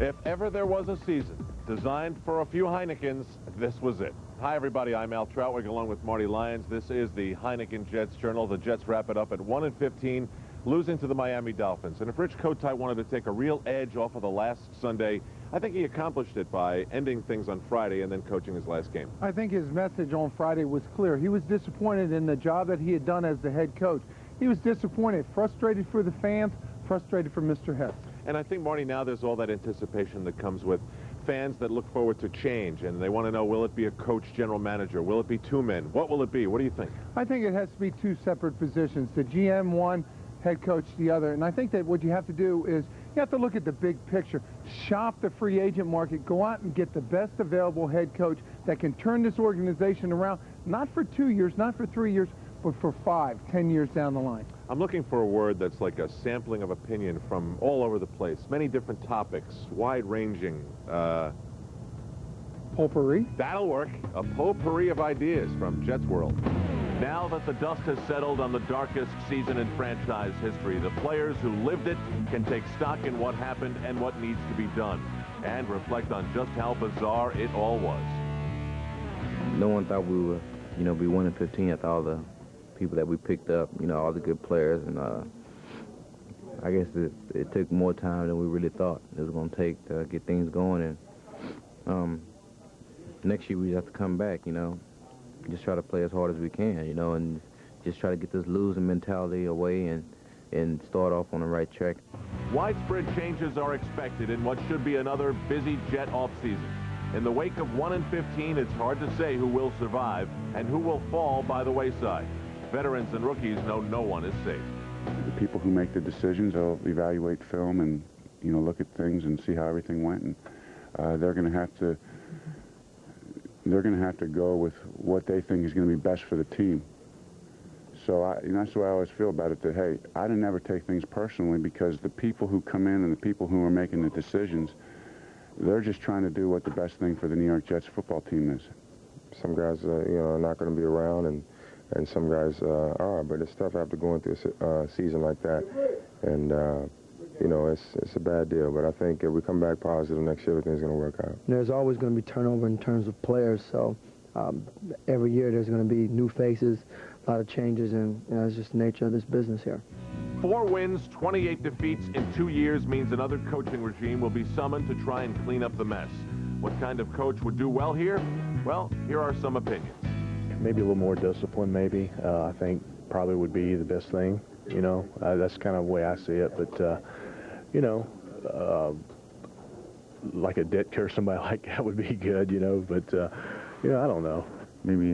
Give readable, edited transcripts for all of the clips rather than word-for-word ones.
If ever there was a season designed for a few Heinekens, this was it. Hi, everybody. I'm Al Trautwig, along with Marty Lyons. This is the Heineken Jets Journal. The Jets wrap it up at 1-15, losing to the Miami Dolphins. And if Rich Kotite wanted to take a real edge off of the last Sunday, I think he accomplished it by ending things on Friday and then coaching his last game. I think his message on Friday was clear. He was disappointed in the job that he had done as the head coach. He was disappointed, frustrated for the fans, frustrated for Mr. Hess. And I think, Marty, now there's all that anticipation that comes with fans that look forward to change, and they want to know, will it be a coach, general manager? Will it be two men? What will it be? What do you think? I think it has to be two separate positions. The GM one, head coach the other. And I think that what you have to do is you have to look at the big picture. Shop the free agent market. Go out and get the best available head coach that can turn this organization around, not for 2 years, not for 3 years, but for 5, 10 years down the line. I'm looking for a word that's like a sampling of opinion from all over the place. Many different topics, wide-ranging. Potpourri? That'll work. A potpourri of ideas from Jets World. Now that the dust has settled on the darkest season in franchise history, the players who lived it can take stock in what happened and what needs to be done, and reflect on just how bizarre it all was. No one thought we would, be 1-15 after all the people that we picked up, all the good players, and I guess it took more time than we really thought it was going to take to get things going. And next year we have to come back, just try to play as hard as we can, and just try to get this losing mentality away and start off on the right track. Widespread changes are expected in what should be another busy Jet offseason. In the wake of 1-15, it's hard to say who will survive and who will fall by the wayside. Veterans and rookies know no one is safe. The people who make the decisions, they'll evaluate film and, look at things and see how everything went. And they're going to have to go with what they think is going to be best for the team. So that's the way I always feel about it, that, hey, I didn't ever take things personally, because the people who come in and the people who are making the decisions, they're just trying to do what the best thing for the New York Jets football team is. Some guys, are not going to be around, and some guys are, but it's tough after going through a season like that. And, it's a bad deal, but I think if we come back positive next year, everything's going to work out. There's always going to be turnover in terms of players, so every year there's going to be new faces, a lot of changes, and it's just the nature of this business here. 4 wins, 28 defeats in 2 years means another coaching regime will be summoned to try and clean up the mess. What kind of coach would do well here? Well, here are some opinions. Maybe a little more discipline, maybe. I think probably would be the best thing, That's kind of the way I see it. But, like a Ditka or somebody like that would be good, But, I don't know. Maybe,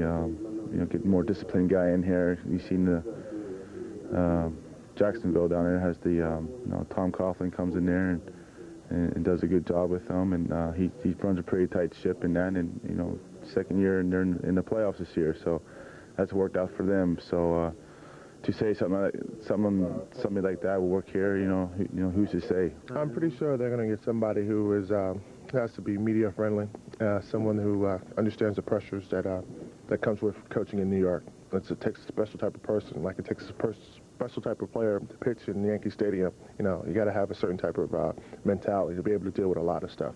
get a more disciplined guy in here. You've seen the Jacksonville down there has the, Tom Coughlin comes in there and does a good job with them. And he runs a pretty tight ship in that. And, second year, and they're in the playoffs this year, so that's worked out for them. So to say something like that will work here, who's to say? I'm pretty sure they're going to get somebody who is has to be media friendly, someone who understands the pressures that comes with coaching in New York. It takes a special type of person, like it takes a special type of player to pitch in Yankee Stadium. You got to have a certain type of mentality to be able to deal with a lot of stuff.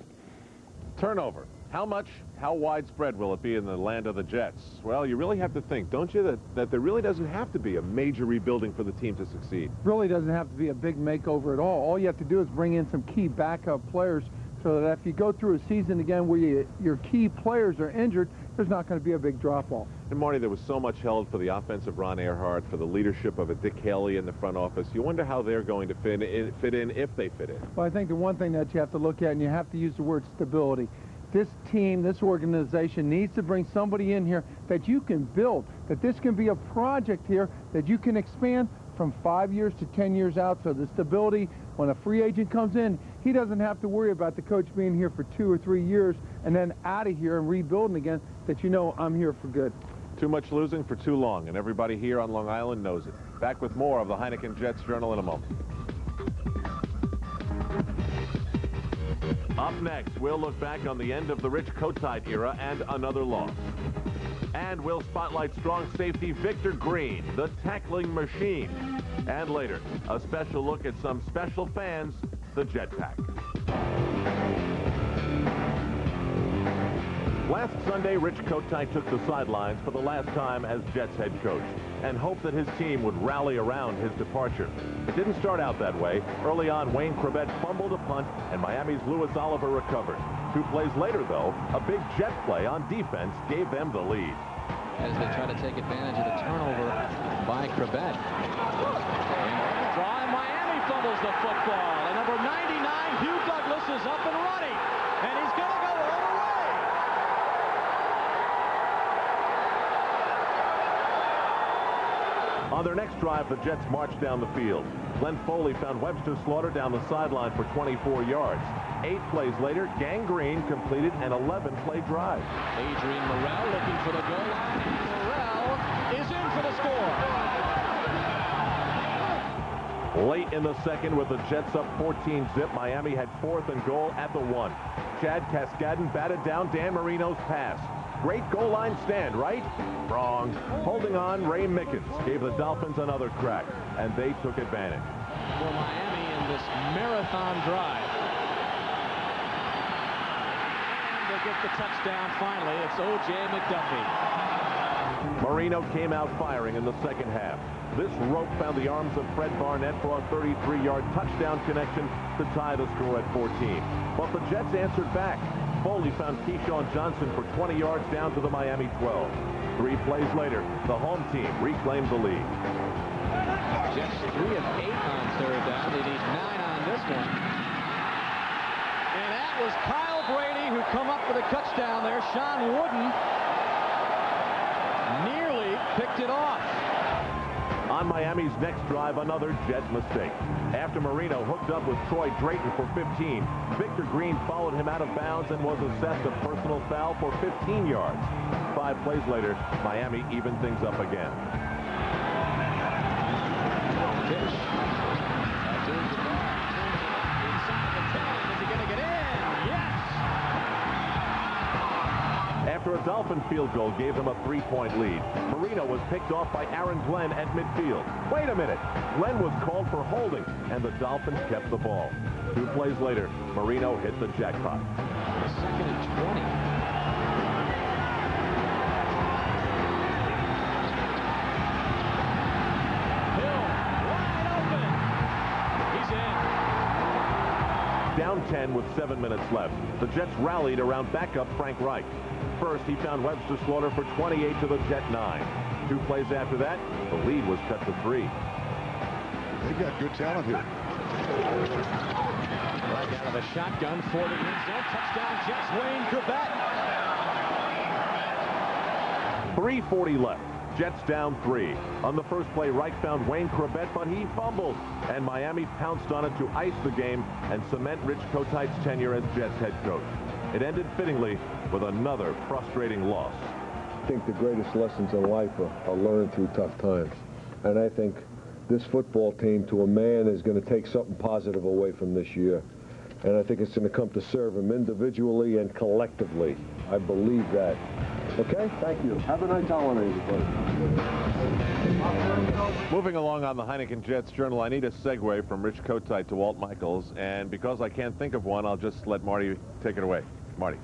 Turnover. How much, how widespread will it be in the land of the Jets? Well, you really have to think, don't you, that there really doesn't have to be a major rebuilding for the team to succeed. Really doesn't have to be a big makeover at all. All you have to do is bring in some key backup players so that if you go through a season again where your key players are injured, there's not going to be a big drop-off. And, Marty, there was so much held for the offensive Ron Earhart, for the leadership of a Dick Haley in the front office. You wonder how they're going to fit in if they fit in. Well, I think the one thing that you have to look at, and you have to use the word stability, this team, this organization needs to bring somebody in here that you can build, that this can be a project here that you can expand from 5 years to 10 years out. So the stability, when a free agent comes in, he doesn't have to worry about the coach being here for 2 or 3 years and then out of here and rebuilding again, that I'm here for good. Too much losing for too long, and everybody here on Long Island knows it. Back with more of the Heineken Jets Journal in a moment. Up next, we'll look back on the end of the Rich Kotite era and another loss. And we'll spotlight strong safety Victor Green, the tackling machine. And later, a special look at some special fans, the Jetpack. Last Sunday, Rich Kotite took the sidelines for the last time as Jets head coach and hoped that his team would rally around his departure. It didn't start out that way. Early on, Wayne Corbett fumbled a punt, and Miami's Louis Oliver recovered. 2 plays later, though, a big Jet play on defense gave them the lead. As they try to take advantage of the turnover by Corbett. And Miami fumbles the football. And number 99, Hugh Douglas, is up and running. And he's going to go all the way. On their next drive, the Jets marched down the field. Glenn Foley found Webster Slaughter down the sideline for 24 yards. 8 plays later, Gang Green completed an 11-play drive. Adrian Murrell looking for the goal line. Murrell is in for the score. Late in the second, with the Jets up 14-zip, Miami had 4th and goal at the 1. Chad Cascadden batted down Dan Marino's pass. Great goal line stand, right? Wrong. Holding on, Ray Mickens gave the Dolphins another crack, and they took advantage. For Miami in this marathon drive. And they get the touchdown finally. It's O.J. McDuffie. Marino came out firing in the second half. This rope found the arms of Fred Barnett for a 33-yard touchdown connection to tie the score at 14. But the Jets answered back. Foley found Keyshawn Johnson for 20 yards down to the Miami 12. 3 plays later, the home team reclaimed the lead. Jets 3 of 8 on third down. They need 9 on this one. And that was Kyle Brady who come up with a touchdown there. Sean Wooden nearly picked it off. On Miami's next drive, another Jet mistake. After Marino hooked up with Troy Drayton for 15, Victor Green followed him out of bounds and was assessed a personal foul for 15 yards. 5 plays later, Miami evened things up again. Pitch. Turns the ball. Inside the 10. Is he going to get in? Yes! After a Dolphin field goal gave them a 3-point lead, Marino was picked off by Aaron Glenn at midfield. Wait a minute. Glenn was called for holding, and the Dolphins kept the ball. 2 plays later, Marino hit the jackpot. 2nd and 20. Hill, wide open. He's in. Down 10 with 7 minutes left. The Jets rallied around backup Frank Reich. First, he found Webster Slaughter for 28 to the Jet 9. 2 plays after that, the lead was cut to 3. They got good talent here. Right out of the shotgun for the end zone. Touchdown, Jets. Wayne Corbett. 3:40 left. Jets down 3. On the first play, Reich found Wayne Corbett, but he fumbled, and Miami pounced on it to ice the game and cement Rich Kotite's tenure as Jets head coach. It ended fittingly with another frustrating loss. I think the greatest lessons in life are learned through tough times. And I think this football team, to a man, is going to take something positive away from this year. And I think it's going to come to serve him individually and collectively. I believe that. Okay? Thank you. Have a nice holiday, everybody. Moving along on the Heineken Jets Journal, I need a segue from Rich Kotite to Walt Michaels. And because I can't think of one, I'll just let Marty take it away. Marty.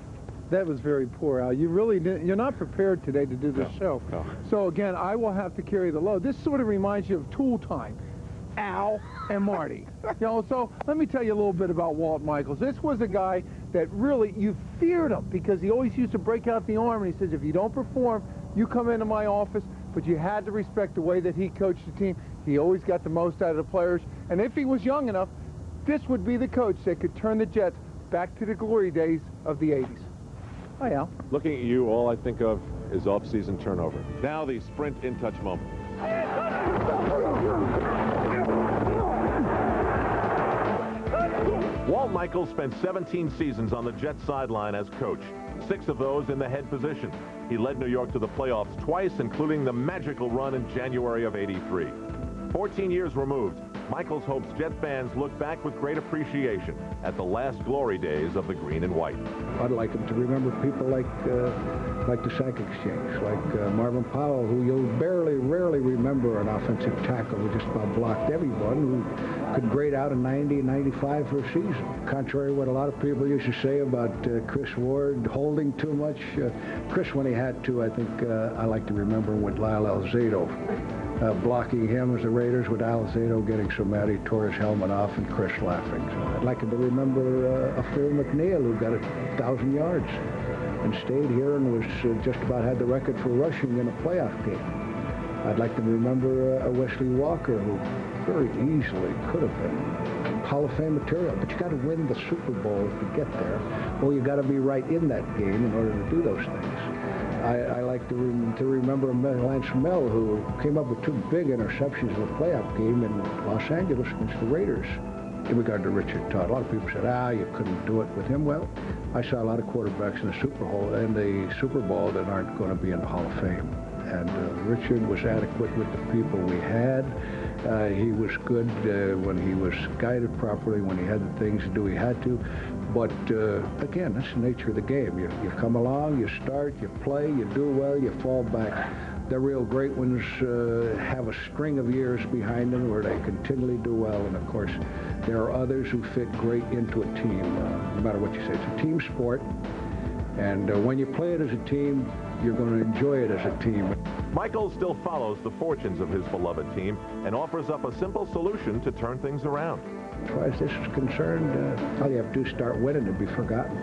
That was very poor, Al. You really didn't. You're not prepared today to do this show. No. So again, I will have to carry the load. This sort of reminds you of Tool Time, Al and Marty. You know, so let me tell you a little bit about Walt Michaels. This was a guy that really, you feared him because he always used to break out the arm, and he says, if you don't perform, you come into my office. But you had to respect the way that he coached the team. He always got the most out of the players. And if he was young enough, this would be the coach that could turn the Jets back to the glory days of the 80s. Hi, Al. Looking at you, all I think of is off-season turnover. Now the sprint in-touch moment. Walt Michaels spent 17 seasons on the Jets sideline as coach, 6 of those in the head position. He led New York to the playoffs twice, including the magical run in January of '83. 14 years removed, Michaels hopes Jet fans look back with great appreciation at the last glory days of the green and white. I'd like them to remember people like the Sack Exchange, like Marvin Powell, who you'll rarely remember an offensive tackle who just about blocked everyone, who could grade out a 90, 95 for a season. Contrary to what a lot of people used to say about Chris Ward holding too much. Chris, when he had to, I think I like to remember with Lyle Alzado blocking him as the Raiders, with Alzado getting so mad he tore his helmet off and Chris laughing. So I'd like to remember a Phil McNeil who got 1,000 yards and stayed here and was just about had the record for rushing in a playoff game. I'd like to remember a Wesley Walker who very easily could have been Hall of Fame material, but you got to win the Super Bowl to get there, or you got to be right in that game in order to do those things. I like to remember Lance Mel, who came up with 2 big interceptions in a playoff game in Los Angeles against the Raiders. In regard to Richard Todd, a lot of people said, you couldn't do it with him. Well, I saw a lot of quarterbacks in the Super Bowl that aren't going to be in the Hall of Fame. And Richard was adequate with the people we had. He was good when he was guided properly, when he had the things to do he had to. But again, that's the nature of the game. You come along, you start, you play, you do well, you fall back. The real great ones have a string of years behind them where they continually do well. And of course, there are others who fit great into a team, no matter what you say. It's a team sport. And when you play it as a team, you're going to enjoy it as a team. Michaels still follows the fortunes of his beloved team and offers up a simple solution to turn things around. As far as this is concerned, all you have to do is start winning and be forgotten.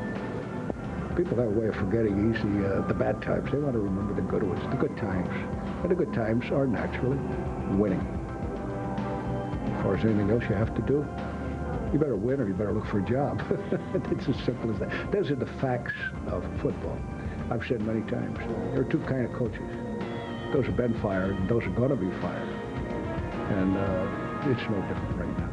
People have a way of forgetting easy the bad times. They want to remember the good ones, the good times. And the good times are naturally winning. As far as anything else you have to do, you better win or you better look for a job. It's as simple as that. Those are the facts of football. I've said many times, there are 2 kind of coaches. Those have been fired and those are going to be fired. And it's no different right now.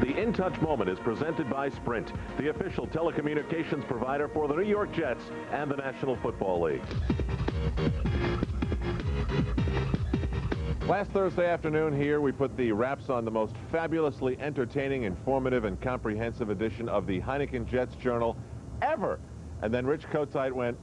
The In Touch Moment is presented by Sprint, the official telecommunications provider for the New York Jets and the National Football League. Last Thursday afternoon here, we put the wraps on the most fabulously entertaining, informative, and comprehensive edition of the Heineken Jets Journal ever. And then Rich Kotite went,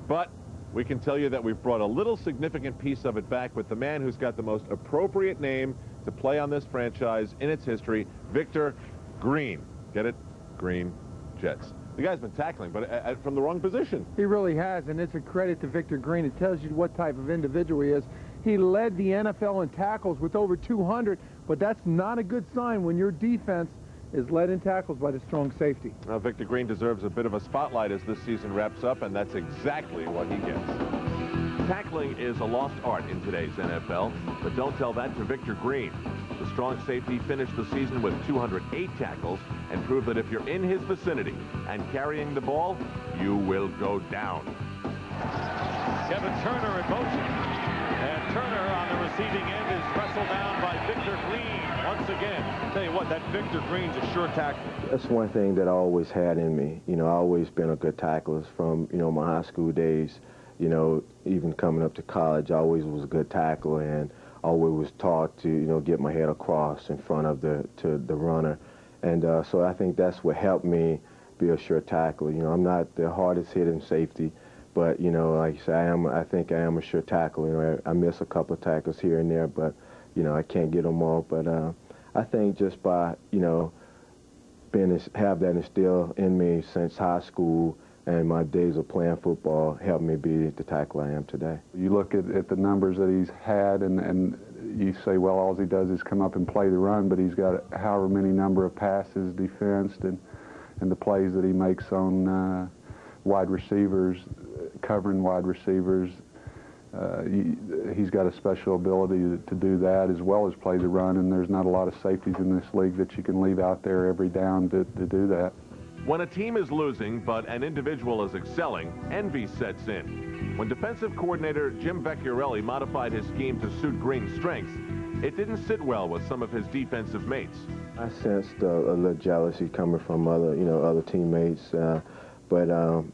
but we can tell you that we've brought a little significant piece of it back with the man who's got the most appropriate name to play on this franchise in its history, Victor Green. Get it? Green Jets. The guy's been tackling, but from the wrong position. He really has, and it's a credit to Victor Green. It tells you what type of individual he is. He led the NFL in tackles with over 200, but that's not a good sign when your defense is led in tackles by the strong safety. Now, Victor Green deserves a bit of a spotlight as this season wraps up, and that's exactly what he gets. Tackling is a lost art in today's NFL, but don't tell that to Victor Green. The strong safety finished the season with 208 tackles and proved that if you're in his vicinity and carrying the ball, you will go down. Kevin Turner in motion. And Turner on the receiving end is wrestled down by Victor Green once again. I'll tell you what, that Victor Green's a sure tackler. That's one thing that I always had in me. You know, I always been a good tackler from, you know, my high school days. You know, even coming up to college, I always was a good tackler and always was taught to, you know, get my head across in front of the runner. And so I think that's what helped me be a sure tackler. You know, I'm not the hardest hitting safety, but, you know, like you say, I think I am a sure tackler. You know, I miss a couple of tackles here and there, but, you know, I can't get them all. But I think just by, you know, have that instilled in me since high school and my days of playing football helped me be the tackler I am today. You look at the numbers that he's had and you say, well, all he does is come up and play the run, but he's got however many number of passes defensed and the plays that he makes on wide receivers, covering wide receivers. He's got a special ability to do that as well as play the run, and there's not a lot of safeties in this league that you can leave out there every down to do that. When a team is losing, but an individual is excelling, envy sets in. When defensive coordinator Jim Vecchiarelli modified his scheme to suit Green's strengths, it didn't sit well with some of his defensive mates. I sensed a little jealousy coming from other teammates, but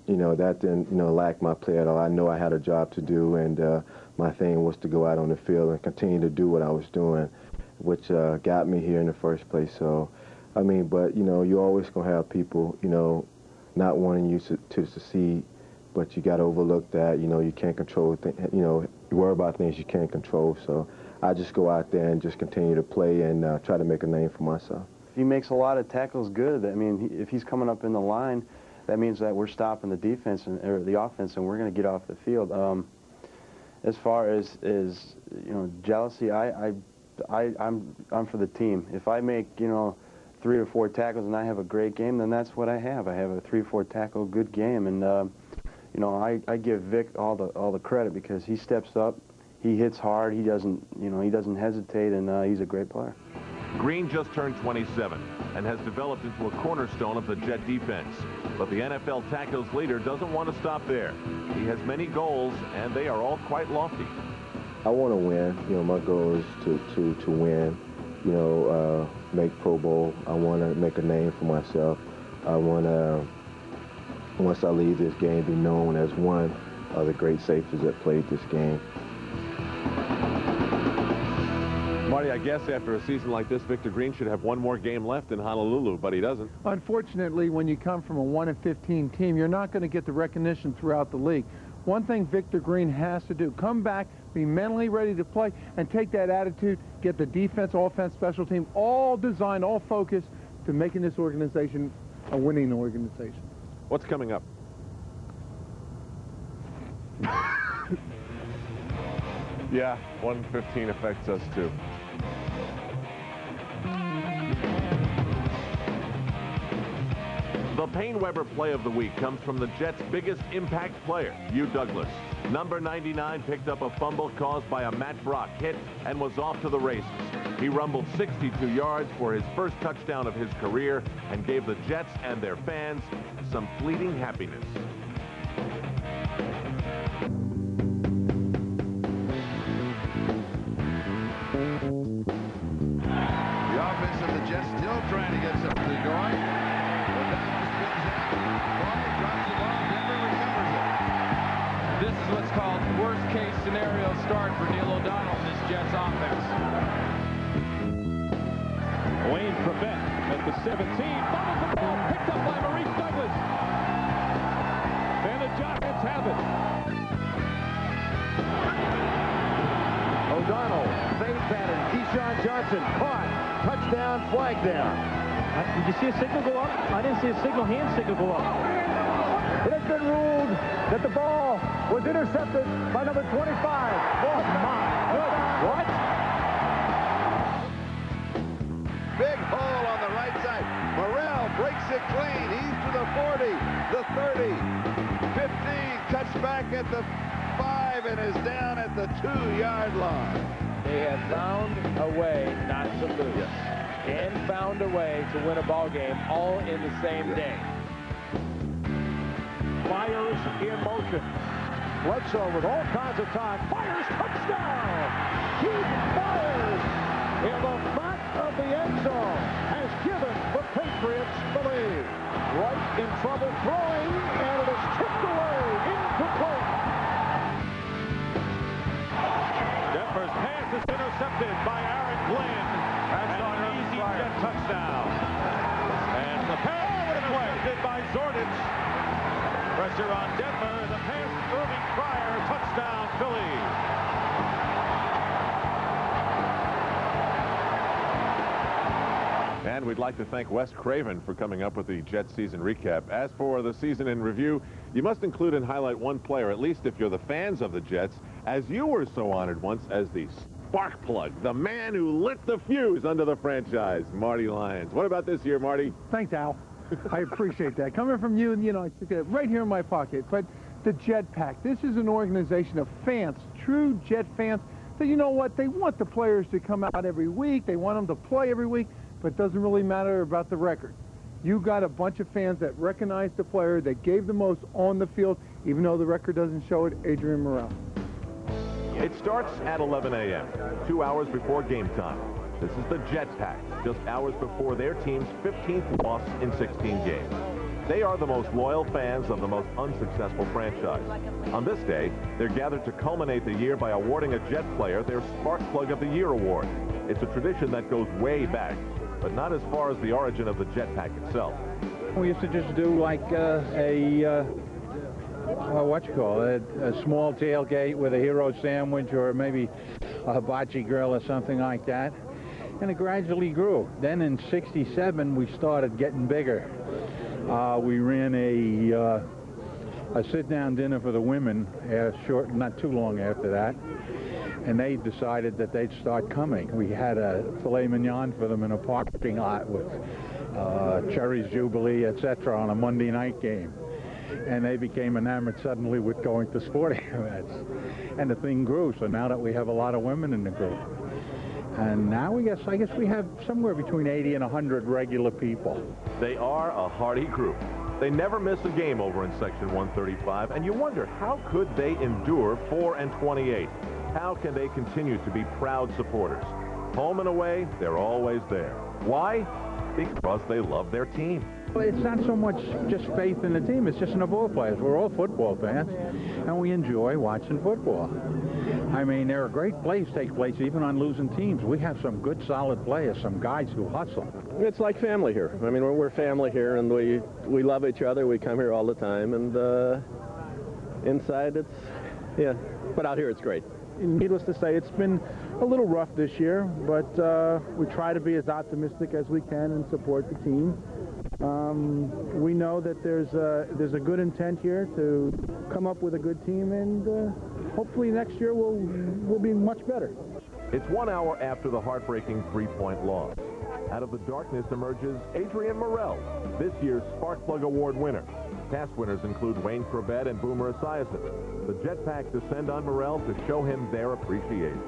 you know, that didn't, you know, lack my play at all. I know I had a job to do, and my thing was to go out on the field and continue to do what I was doing, which got me here in the first place. So, I mean, but, you know, you're always going to have people, you know, not wanting you to succeed, but you got to overlook that. You know, you can't control, you know, you worry about things you can't control. So I just go out there and just continue to play and try to make a name for myself. He makes a lot of tackles good. I mean, if he's coming up in the line, that means that we're stopping the defense or the offense, and we're going to get off the field. As far as you know, jealousy, I'm for the team. If I make 3 or 4 tackles and I have a great game, then that's what I have. I have a 3 or 4 tackle good game, and you know, I give Vic all the credit because he steps up, he hits hard, he doesn't hesitate, and he's a great player. Green just turned 27 and has developed into a cornerstone of the Jet defense. But the NFL tackles leader doesn't want to stop there. He has many goals, and they are all quite lofty. I want to win. You know, my goal is to win. You know, make Pro Bowl. I want to make a name for myself. I want to, once I leave this game, be known as one of the great safeties that played this game. Marty, I guess after a season like this, Victor Green should have one more game left in Honolulu, but he doesn't. Unfortunately, when you come from a 1-15 team, you're not going to get the recognition throughout the league. One thing Victor Green has to do, come back, be mentally ready to play, and take that attitude, get the defense, offense, special team, all designed, all focused to making this organization a winning organization. What's coming up? Yeah, 1-15 affects us too. The Payne Weber play of the week comes from the Jets' biggest impact player, Hugh Douglas. Number 99 picked up a fumble caused by a Matt Brock hit and was off to the races. He rumbled 62 yards for his first touchdown of his career and gave the Jets and their fans some fleeting happiness. The offense of the Jets still trying to get something going. This is what's called worst-case scenario start for Neil O'Donnell in this Jets offense. Wayne Prevent at the 17. Fumbles the ball, picked up by Maurice Douglas. And the Giants have it. O'Donnell, fade pattern. Keyshawn Johnson caught. Touchdown, flag down. Did you see a signal go up? I didn't see a signal, hand signal go up. It has been ruled that the ball was intercepted by number 25. Oh, my goodness. What? Big hole on the right side. Murrell breaks it clean. He's to the 40, the 30, 15, cuts back at the 5 and is down at the 2-yard line. They have found a way not to lose and found a way to win a ball game all in the same day. Myers in motion. Bledsoe with all kinds of time. Fires, touchdown! Keith Myers in the back of the end zone has given the Patriots the lead. Right in trouble throwing, and it is tipped away, incomplete. Denver's pass is intercepted by Aaron Glenn. That's an easy Jet touchdown. And the pass intercepted by Zordich. Pressure on Denver. The pass, Irving Pryor. Touchdown, Philly. And we'd like to thank Wes Craven for coming up with the Jets season recap. As for the season in review, you must include and highlight one player, at least if you're the fans of the Jets, as you were so honored once as the spark plug, the man who lit the fuse under the franchise, Marty Lyons. What about this year, Marty? Thanks, Al. I appreciate that. Coming from you, you know, I took it right here in my pocket. But the Jet Pack, this is an organization of fans, true Jet fans, that, you know what, they want the players to come out every week. They want them to play every week, but it doesn't really matter about the record. You got a bunch of fans that recognize the player, that gave the most on the field, even though the record doesn't show it, Adrian Murrell. It starts at 11 a.m., 2 hours before game time. This is the Jet Pack, just hours before their team's 15th loss in 16 games. They are the most loyal fans of the most unsuccessful franchise. On this day, they're gathered to culminate the year by awarding a Jet player their Spark Plug of the Year award. It's a tradition that goes way back, but not as far as the origin of the Jet Pack itself. We used to just do like a small tailgate with a hero sandwich, or maybe a hibachi grill or something like that. And it gradually grew. Then in '67, we started getting bigger. We ran a sit-down dinner for the women, not too long after that. And they decided that they'd start coming. We had a filet mignon for them in a parking lot with Cherry's Jubilee, etc. on a Monday night game. And they became enamored suddenly with going to sporting events. And the thing grew, so now that we have a lot of women in the group. And now I guess we have somewhere between 80 and 100 regular people. They are a hardy group. They never miss a game over in Section 135, and you wonder, how could they endure 4 and 28? How can they continue to be proud supporters? Home and away, they're always there. Why? Because they love their team. Well, it's not so much just faith in the team, it's just in the ball players. We're all football fans, and we enjoy watching football. I mean, there are great plays take place even on losing teams. We have some good, solid players, some guys who hustle. It's like family here. I mean, we're family here, and we love each other. We come here all the time, and inside but out here it's great. Needless to say, it's been a little rough this year, but we try to be as optimistic as we can and support the team. We know that there's a good intent here to come up with a good team, and hopefully next year we'll be much better. It's 1 hour after the heartbreaking 3-point loss. Out of the darkness emerges Adrian Murrell, this year's Sparkplug Award winner. Past winners include Wayne Corbett and Boomer Esiason. The Jetpacks descend on Murrell to show him their appreciation.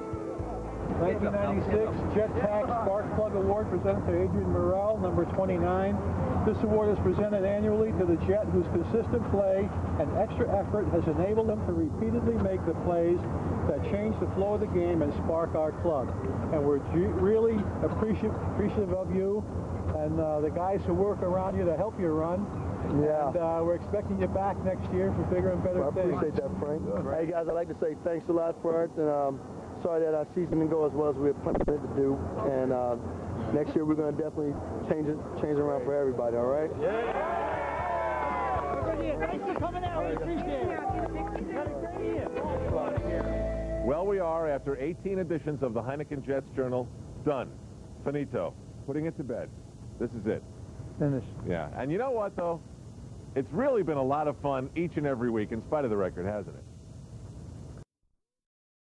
1996 Jetpack Sparkplug Award presented to Adrian Murrell, number 29. This award is presented annually to the Jet whose consistent play and extra effort has enabled him to repeatedly make the plays that change the flow of the game and spark our club. And we're really appreciative of you and the guys who work around you to help you run. Yeah. And we're expecting you back next year for bigger and better things. I appreciate that, Frank. Hey, guys, I'd like to say thanks a lot for it. And sorry that our season didn't go as well as we had planned to do. And next year we're going to definitely change around for everybody, all right? Yeah. Thanks for coming out. We appreciate it. Have a great year. Well, we are, after 18 editions of the Heineken Jets Journal, done. Finito. Putting it to bed. This is it. Finished. Yeah. And you know what, though? It's really been a lot of fun each and every week, in spite of the record, hasn't it?